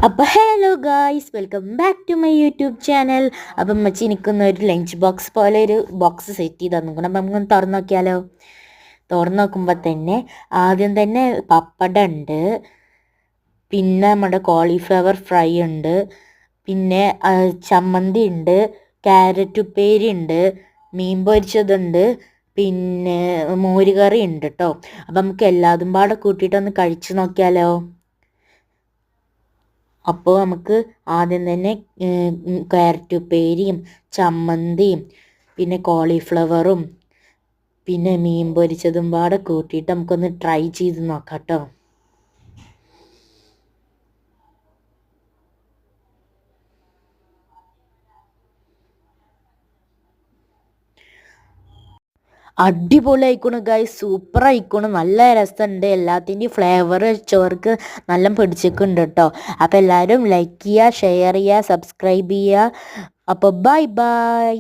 അപ്പോൾ hello guys, welcome back to my YouTube channel. അപ്പം അമ്മച്ചി എനിക്കൊന്ന് ഒരു ലഞ്ച് ബോക്സ് പോലെ ഒരു ബോക്സ് സെറ്റ് ചെയ്ത് തന്നിക്കണം. അപ്പം നമുക്കൊന്ന് തുറന്ന് നോക്കിയാലോ. തുറന്ന് നോക്കുമ്പോൾ തന്നെ ആദ്യം തന്നെ പപ്പടം ഉണ്ട്, പിന്നെ നമ്മുടെ കോളിഫ്ലവർ ഫ്രൈ ഉണ്ട്, പിന്നെ ചമ്മന്തി ഉണ്ട്, ക്യാരറ്റ് ഉപ്പേരി ഉണ്ട്, മീൻ പൊരിച്ചതുണ്ട്, പിന്നെ മോരുകറി ഉണ്ട് കേട്ടോ. അപ്പം നമുക്ക് എല്ലാതും പാടെ കൂട്ടിയിട്ടൊന്ന് കഴിച്ച് നോക്കിയാലോ. അപ്പോൾ നമുക്ക് ആദ്യം തന്നെ ക്യാരറ്റ് ഉപ്പേരിയും ചമ്മന്തിയും പിന്നെ കോളിഫ്ലവറും പിന്നെ മീൻ പൊരിച്ചതും പാടെ കൂട്ടിയിട്ട് നമുക്കൊന്ന് ട്രൈ ചെയ്ത് നോക്കാം കേട്ടോ. അടിപൊളി ആയിക്കോണ് ഗൈസ്, സൂപ്പർ ആയിക്കോണ്, നല്ല രസമുണ്ട്. എല്ലാത്തിൻ്റെയും ഫ്ലേവർ ചോർക്ക് നല്ല പിടിച്ചിട്ടുണ്ട് കേട്ടോ. അപ്പോൾ എല്ലാവരും ലൈക്ക് ചെയ്യുക, ഷെയർ ചെയ്യുക, സബ്സ്ക്രൈബ് ചെയ്യുക. അപ്പോൾ ബൈ ബൈ.